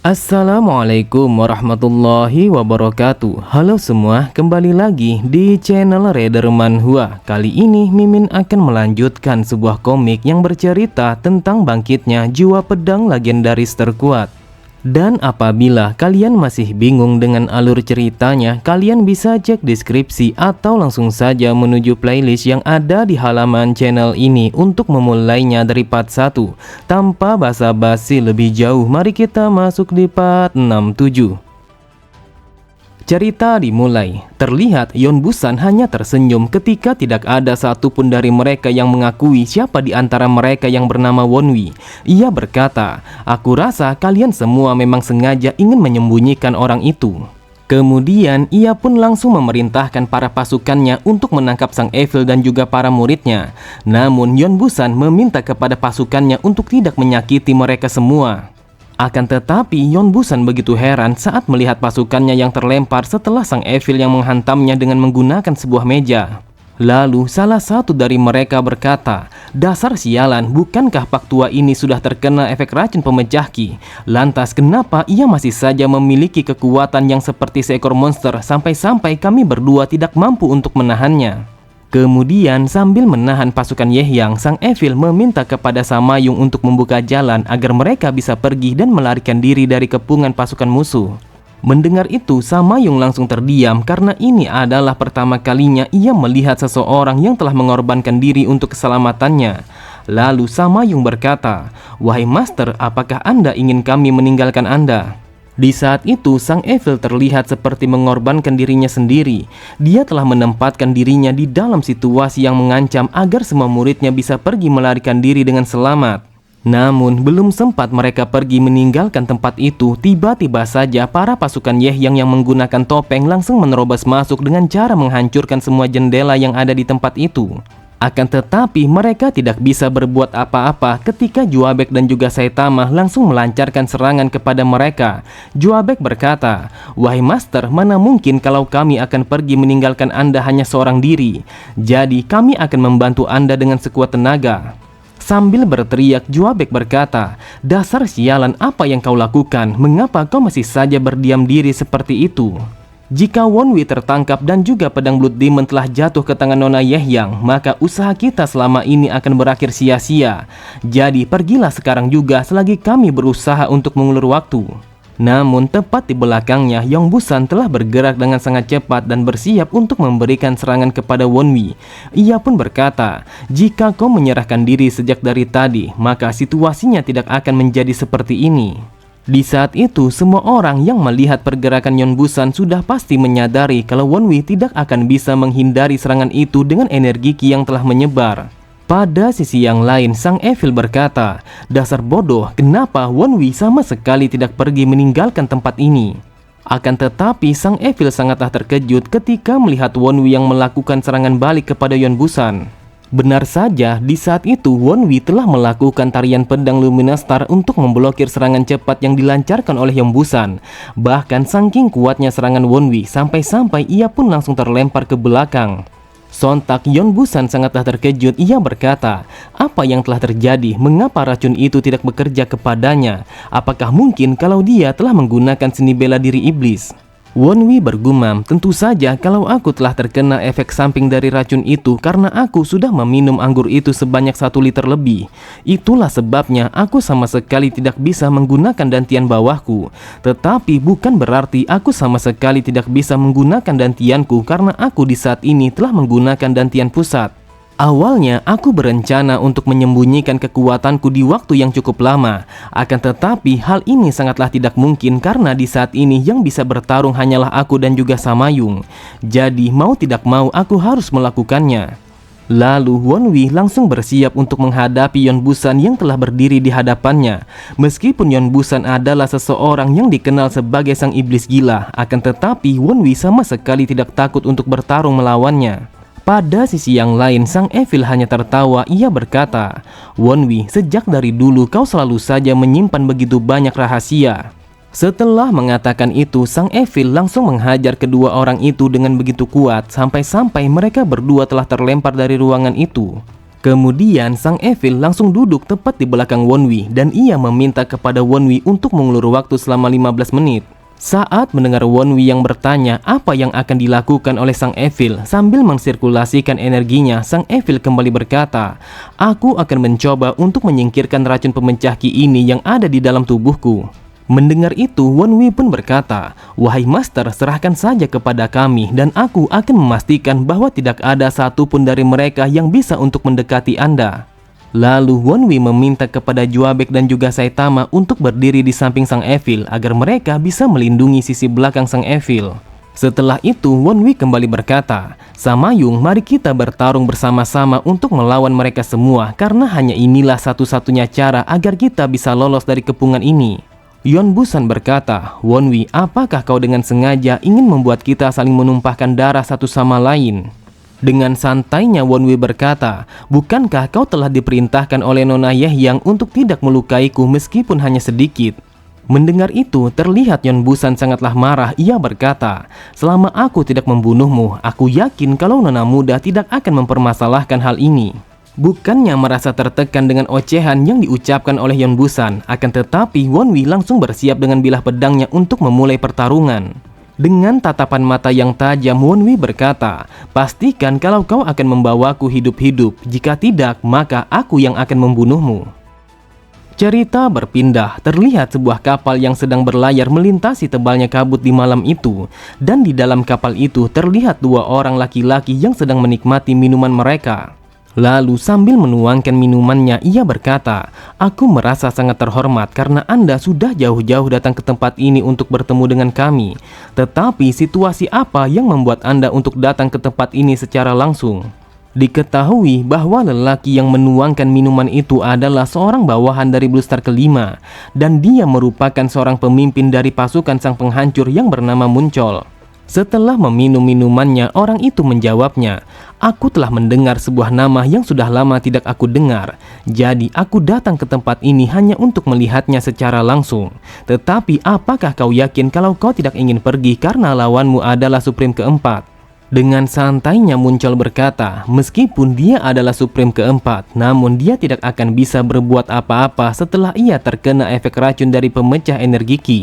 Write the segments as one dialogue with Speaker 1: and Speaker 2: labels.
Speaker 1: Assalamualaikum warahmatullahi wabarakatuh. Halo semua, kembali lagi di channel Raider Manhwa. Kali ini Mimin akan melanjutkan sebuah komik yang bercerita tentang bangkitnya jiwa pedang legendaris terkuat. Dan apabila kalian masih bingung dengan alur ceritanya, kalian bisa cek deskripsi atau langsung saja menuju playlist yang ada di halaman channel ini untuk memulainya dari part 1. Tanpa basa-basi lebih jauh, mari kita masuk di part 67. Cerita dimulai. Terlihat Yeon Busan hanya tersenyum ketika tidak ada satupun dari mereka yang mengakui siapa di antara mereka yang bernama Wonwi. Ia berkata, "Aku rasa kalian semua memang sengaja ingin menyembunyikan orang itu." Kemudian ia pun langsung memerintahkan para pasukannya untuk menangkap Sang Evil dan juga para muridnya. Namun Yeon Busan meminta kepada pasukannya untuk tidak menyakiti mereka semua. Akan tetapi Yeon Busan begitu heran saat melihat pasukannya yang terlempar setelah Sang Evil yang menghantamnya dengan menggunakan sebuah meja. Lalu salah satu dari mereka berkata, "Dasar sialan, bukankah Pak Tua ini sudah terkena efek racun pemecah ki? Lantas kenapa ia masih saja memiliki kekuatan yang seperti seekor monster sampai-sampai kami berdua tidak mampu untuk menahannya?" Kemudian sambil menahan pasukan Yehyang, Sang Evil meminta kepada Samayung untuk membuka jalan agar mereka bisa pergi dan melarikan diri dari kepungan pasukan musuh. Mendengar itu, Samayung langsung terdiam karena ini adalah pertama kalinya ia melihat seseorang yang telah mengorbankan diri untuk keselamatannya. Lalu Samayung berkata, "Wahai Master, apakah Anda ingin kami meninggalkan Anda?" Di saat itu, Sang Evil terlihat seperti mengorbankan dirinya sendiri. Dia telah menempatkan dirinya di dalam situasi yang mengancam agar semua muridnya bisa pergi melarikan diri dengan selamat. Namun, belum sempat mereka pergi meninggalkan tempat itu, tiba-tiba saja para pasukan Yehyang yang menggunakan topeng langsung menerobos masuk dengan cara menghancurkan semua jendela yang ada di tempat itu. Akan tetapi mereka tidak bisa berbuat apa-apa ketika Juabek dan juga Saitama langsung melancarkan serangan kepada mereka. Juabek berkata, "Wahai Master, mana mungkin kalau kami akan pergi meninggalkan Anda hanya seorang diri. Jadi kami akan membantu Anda dengan sekuat tenaga." Sambil berteriak, Juabek berkata, "Dasar sialan, apa yang kau lakukan? Mengapa kau masih saja berdiam diri seperti itu? Jika Wonwi tertangkap dan juga pedang Blood Demon telah jatuh ke tangan Nona Yehyang, maka usaha kita selama ini akan berakhir sia-sia. Jadi pergilah sekarang juga selagi kami berusaha untuk mengulur waktu." Namun tepat di belakangnya, Yeon Busan telah bergerak dengan sangat cepat dan bersiap untuk memberikan serangan kepada Wonwi. Ia pun berkata, "Jika kau menyerahkan diri sejak dari tadi, maka situasinya tidak akan menjadi seperti ini." Di saat itu, semua orang yang melihat pergerakan Yeon Busan sudah pasti menyadari kalau Wonwi tidak akan bisa menghindari serangan itu dengan energi ki yang telah menyebar. Pada sisi yang lain, Sang Evil berkata, "Dasar bodoh, kenapa Wonwi sama sekali tidak pergi meninggalkan tempat ini?" Akan tetapi, Sang Evil sangatlah terkejut ketika melihat Wonwi yang melakukan serangan balik kepada Yeon Busan. Benar saja, di saat itu Wonwi telah melakukan tarian pedang Luminastar untuk memblokir serangan cepat yang dilancarkan oleh Yeon Busan. Bahkan saking kuatnya serangan Wonwi, sampai-sampai ia pun langsung terlempar ke belakang. Sontak Yeon Busan sangatlah terkejut. Ia berkata, "Apa yang telah terjadi? Mengapa racun itu tidak bekerja kepadanya? Apakah mungkin kalau dia telah menggunakan seni bela diri iblis?" Wonwi bergumam, "Tentu saja kalau aku telah terkena efek samping dari racun itu karena aku sudah meminum anggur itu sebanyak 1 liter lebih. Itulah sebabnya aku sama sekali tidak bisa menggunakan dantian bawahku. Tetapi bukan berarti aku sama sekali tidak bisa menggunakan dantianku karena aku di saat ini telah menggunakan dantian pusat. Awalnya aku berencana untuk menyembunyikan kekuatanku di waktu yang cukup lama. Akan tetapi hal ini sangatlah tidak mungkin karena di saat ini yang bisa bertarung hanyalah aku dan juga Samayung. Jadi mau tidak mau aku harus melakukannya." Lalu Wonwi langsung bersiap untuk menghadapi Yeon Busan yang telah berdiri di hadapannya. Meskipun Yeon Busan adalah seseorang yang dikenal sebagai sang iblis gila, akan tetapi Wonwi sama sekali tidak takut untuk bertarung melawannya. Pada sisi yang lain, Sang Evil hanya tertawa. Ia berkata, "Wonwi, sejak dari dulu kau selalu saja menyimpan begitu banyak rahasia." Setelah mengatakan itu, Sang Evil langsung menghajar kedua orang itu dengan begitu kuat, sampai-sampai mereka berdua telah terlempar dari ruangan itu. Kemudian Sang Evil langsung duduk tepat di belakang Wonwi dan ia meminta kepada Wonwi untuk mengulur waktu selama 15 menit. Saat mendengar Wonwi yang bertanya apa yang akan dilakukan oleh Sang Evil sambil mensirkulasikan energinya, Sang Evil kembali berkata, "Aku akan mencoba untuk menyingkirkan racun pemecah ki ini yang ada di dalam tubuhku." Mendengar itu, Wonwi pun berkata, "Wahai Master, serahkan saja kepada kami dan aku akan memastikan bahwa tidak ada satupun dari mereka yang bisa untuk mendekati Anda." Lalu Wonwi meminta kepada Juabek dan juga Saitama untuk berdiri di samping Sang Evil agar mereka bisa melindungi sisi belakang Sang Evil. Setelah itu Wonwi kembali berkata, "Samayung, mari kita bertarung bersama-sama untuk melawan mereka semua karena hanya inilah satu-satunya cara agar kita bisa lolos dari kepungan ini." Yeon Busan berkata, "Wonwi, apakah kau dengan sengaja ingin membuat kita saling menumpahkan darah satu sama lain?" Dengan santainya Wonwi berkata, "Bukankah kau telah diperintahkan oleh Nona Yehyang untuk tidak melukaiku meskipun hanya sedikit?" Mendengar itu, terlihat Yeon Busan sangatlah marah. Ia berkata, "Selama aku tidak membunuhmu, aku yakin kalau Nona muda tidak akan mempermasalahkan hal ini." Bukannya merasa tertekan dengan ocehan yang diucapkan oleh Yeon Busan, akan tetapi Wonwi langsung bersiap dengan bilah pedangnya untuk memulai pertarungan. Dengan tatapan mata yang tajam, Wonwi berkata, "Pastikan kalau kau akan membawaku hidup-hidup. Jika tidak, maka aku yang akan membunuhmu." Cerita berpindah, terlihat sebuah kapal yang sedang berlayar melintasi tebalnya kabut di malam itu. Dan di dalam kapal itu terlihat dua orang laki-laki yang sedang menikmati minuman mereka. Lalu sambil menuangkan minumannya, ia berkata, "Aku merasa sangat terhormat karena Anda sudah jauh-jauh datang ke tempat ini untuk bertemu dengan kami. Tetapi situasi apa yang membuat Anda untuk datang ke tempat ini secara langsung?" Diketahui bahwa lelaki yang menuangkan minuman itu adalah seorang bawahan dari Blue Star kelima, dan dia merupakan seorang pemimpin dari pasukan sang penghancur yang bernama Muncol. Setelah meminum minumannya, orang itu menjawabnya, "Aku telah mendengar sebuah nama yang sudah lama tidak aku dengar. Jadi aku datang ke tempat ini hanya untuk melihatnya secara langsung. Tetapi apakah kau yakin kalau kau tidak ingin pergi karena lawanmu adalah Supreme keempat?" Dengan santainya Muncol berkata, meskipun dia adalah Supreme keempat, namun dia tidak akan bisa berbuat apa-apa setelah ia terkena efek racun dari pemecah energi Ki.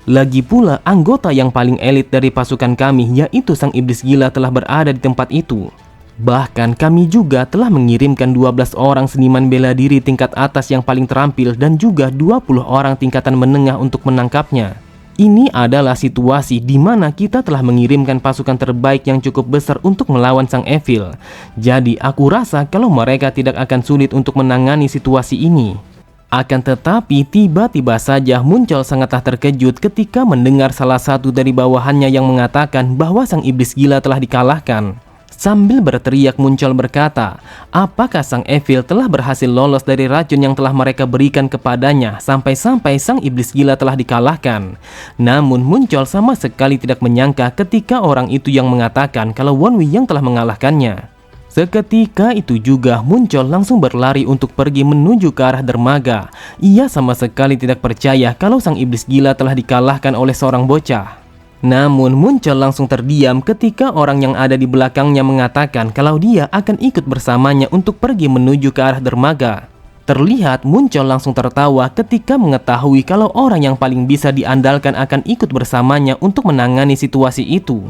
Speaker 1: Lagi pula, anggota yang paling elit dari pasukan kami, yaitu Sang Iblis Gila, telah berada di tempat itu. Bahkan kami juga telah mengirimkan 12 orang seniman bela diri tingkat atas yang paling terampil dan juga 20 orang tingkatan menengah untuk menangkapnya. Ini adalah situasi di mana kita telah mengirimkan pasukan terbaik yang cukup besar untuk melawan Sang Evil. Jadi aku rasa kalau mereka tidak akan sulit untuk menangani situasi ini. Akan tetapi tiba-tiba saja Muncol sangatlah terkejut ketika mendengar salah satu dari bawahannya yang mengatakan bahwa Sang Iblis Gila telah dikalahkan. Sambil berteriak, Muncol berkata, "Apakah Sang Evil telah berhasil lolos dari racun yang telah mereka berikan kepadanya sampai-sampai Sang Iblis Gila telah dikalahkan?" Namun Muncol sama sekali tidak menyangka ketika orang itu yang mengatakan kalau Wonwi yang telah mengalahkannya. Seketika itu juga Muncol langsung berlari untuk pergi menuju ke arah dermaga. Ia sama sekali tidak percaya kalau Sang Iblis Gila telah dikalahkan oleh seorang bocah. Namun Muncol langsung terdiam ketika orang yang ada di belakangnya mengatakan kalau dia akan ikut bersamanya untuk pergi menuju ke arah dermaga. Terlihat Muncol langsung tertawa ketika mengetahui kalau orang yang paling bisa diandalkan akan ikut bersamanya untuk menangani situasi itu.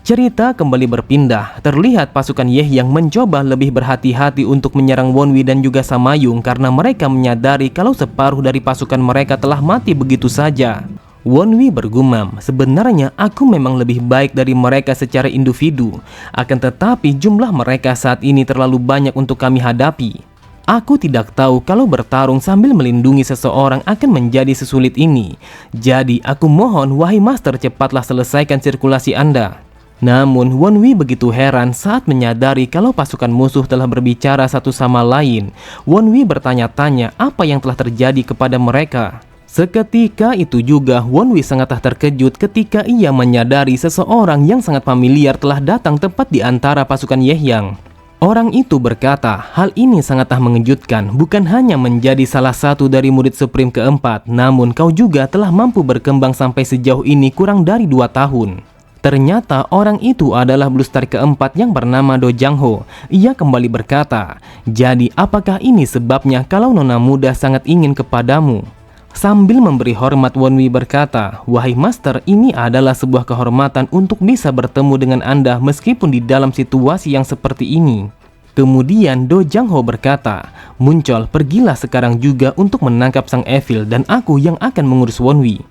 Speaker 1: Cerita kembali berpindah, terlihat pasukan Yehyang mencoba lebih berhati-hati untuk menyerang Wonwi dan juga Samayung karena mereka menyadari kalau separuh dari pasukan mereka telah mati begitu saja. Wonwi bergumam, "Sebenarnya aku memang lebih baik dari mereka secara individu, akan tetapi jumlah mereka saat ini terlalu banyak untuk kami hadapi. Aku tidak tahu kalau bertarung sambil melindungi seseorang akan menjadi sesulit ini. Jadi aku mohon wahai Master, cepatlah selesaikan sirkulasi Anda." Namun Wonwi begitu heran saat menyadari kalau pasukan musuh telah berbicara satu sama lain. Wonwi bertanya-tanya apa yang telah terjadi kepada mereka. Seketika itu juga Wonwi sangatlah terkejut ketika ia menyadari seseorang yang sangat familiar telah datang tepat di antara pasukan Yehyang. Orang itu berkata, "Hal ini sangatlah mengejutkan, bukan hanya menjadi salah satu dari murid Supreme keempat, namun kau juga telah mampu berkembang sampai sejauh ini kurang dari 2 tahun. Ternyata orang itu adalah Blue Star keempat yang bernama Do Jang Ho. Ia kembali berkata, "Jadi apakah ini sebabnya kalau nona muda sangat ingin kepadamu?" Sambil memberi hormat, Won Wei berkata, "Wahai Master, ini adalah sebuah kehormatan untuk bisa bertemu dengan Anda meskipun di dalam situasi yang seperti ini." Kemudian Do Jang Ho berkata, "Muncul, pergilah sekarang juga untuk menangkap sang Evil dan aku yang akan mengurus Won Wei."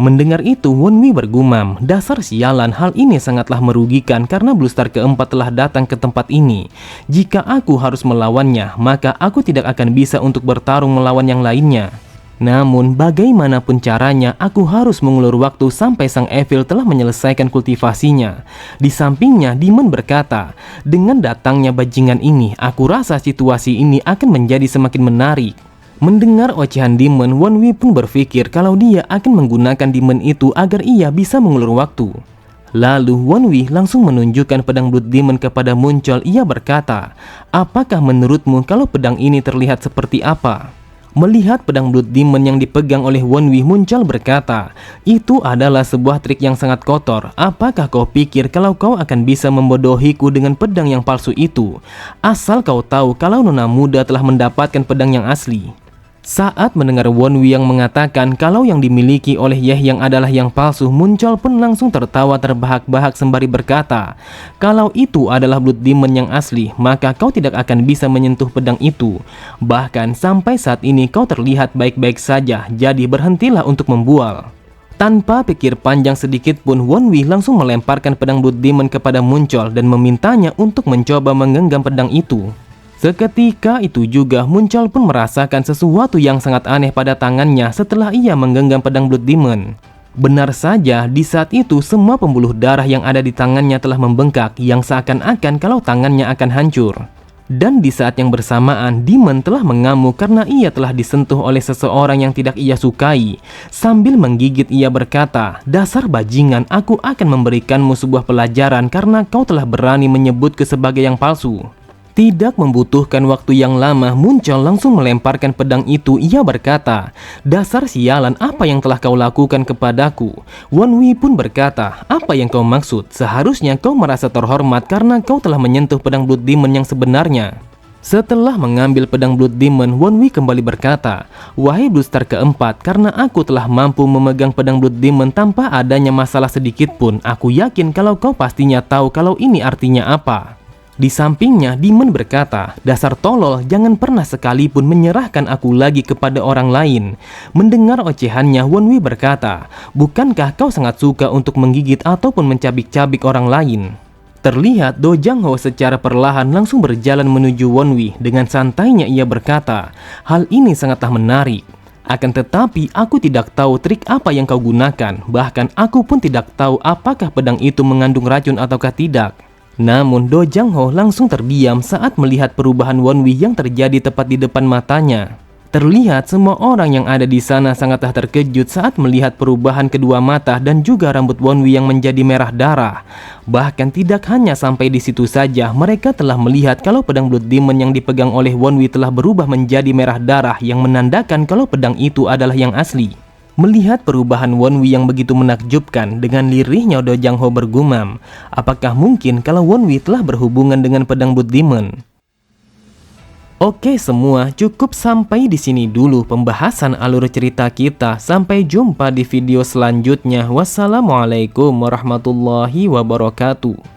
Speaker 1: Mendengar itu, Won Wei bergumam, "Dasar sialan, hal ini sangatlah merugikan karena Blue Star keempat telah datang ke tempat ini. Jika aku harus melawannya, maka aku tidak akan bisa untuk bertarung melawan yang lainnya. Namun bagaimanapun caranya, aku harus mengulur waktu sampai sang Evil telah menyelesaikan kultivasinya." Di sampingnya, Demon berkata, "Dengan datangnya bajingan ini, aku rasa situasi ini akan menjadi semakin menarik." Mendengar ocehan Demon, Won Wei pun berpikir kalau dia akan menggunakan Demon itu agar ia bisa mengulur waktu. Lalu Won Wei langsung menunjukkan pedang Blood Demon kepada Muncul. Ia berkata, "Apakah menurutmu kalau pedang ini terlihat seperti apa?" Melihat pedang Blood Demon yang dipegang oleh Won Wei, Muncul berkata, "Itu adalah sebuah trik yang sangat kotor. Apakah kau pikir kalau kau akan bisa membodohiku dengan pedang yang palsu itu? Asal kau tahu kalau nona muda telah mendapatkan pedang yang asli." Saat mendengar Won Wei yang mengatakan kalau yang dimiliki oleh Ye yang adalah yang palsu, Muncul pun langsung tertawa terbahak-bahak sembari berkata, "Kalau itu adalah Blood Demon yang asli, maka kau tidak akan bisa menyentuh pedang itu. Bahkan sampai saat ini kau terlihat baik-baik saja, jadi berhentilah untuk membual." Tanpa pikir panjang sedikit pun, Won Wei langsung melemparkan pedang Blood Demon kepada Muncul dan memintanya untuk mencoba menggenggam pedang itu. Seketika itu juga Muncul pun merasakan sesuatu yang sangat aneh pada tangannya setelah ia menggenggam pedang Blood Demon. Benar saja, di saat itu semua pembuluh darah yang ada di tangannya telah membengkak, yang seakan-akan kalau tangannya akan hancur. Dan di saat yang bersamaan, Demon telah mengamuk karena ia telah disentuh oleh seseorang yang tidak ia sukai. Sambil menggigit, ia berkata, "Dasar bajingan, aku akan memberikanmu sebuah pelajaran karena kau telah berani menyebutku sebagai yang palsu." Tidak membutuhkan waktu yang lama, Muncul langsung melemparkan pedang itu. Ia berkata, "Dasar sialan, apa yang telah kau lakukan kepadaku?" Won Wei pun berkata, "Apa yang kau maksud? Seharusnya kau merasa terhormat karena kau telah menyentuh pedang Blood Demon yang sebenarnya." Setelah mengambil pedang Blood Demon, Won Wei kembali berkata, "Wahai Blue Star keempat, karena aku telah mampu memegang pedang Blood Demon tanpa adanya masalah sedikit pun, aku yakin kalau kau pastinya tahu kalau ini artinya apa." Di sampingnya, Demon berkata, "Dasar tolol, jangan pernah sekalipun menyerahkan aku lagi kepada orang lain." Mendengar ocehannya, Won Wei berkata, "Bukankah kau sangat suka untuk menggigit ataupun mencabik-cabik orang lain?" Terlihat Do Jang Ho secara perlahan langsung berjalan menuju Won Wei. Dengan santainya ia berkata, "Hal ini sangatlah menarik. Akan tetapi aku tidak tahu trik apa yang kau gunakan. Bahkan aku pun tidak tahu apakah pedang itu mengandung racun ataukah tidak." Namun Do Jang Ho langsung terdiam saat melihat perubahan Won Wei yang terjadi tepat di depan matanya. Terlihat semua orang yang ada di sana sangatlah terkejut saat melihat perubahan kedua mata dan juga rambut Won Wei yang menjadi merah darah. Bahkan tidak hanya sampai di situ saja, mereka telah melihat kalau pedang Blood Demon yang dipegang oleh Won Wei telah berubah menjadi merah darah yang menandakan kalau pedang itu adalah yang asli. Melihat perubahan Won Wei yang begitu menakjubkan, dengan lirihnya Do Jang Ho bergumam, "Apakah mungkin kalau Won Wei telah berhubungan dengan pedang Blood Demon?" Oke semua, cukup sampai di sini dulu pembahasan alur cerita kita. Sampai jumpa di video selanjutnya. Wassalamualaikum warahmatullahi wabarakatuh.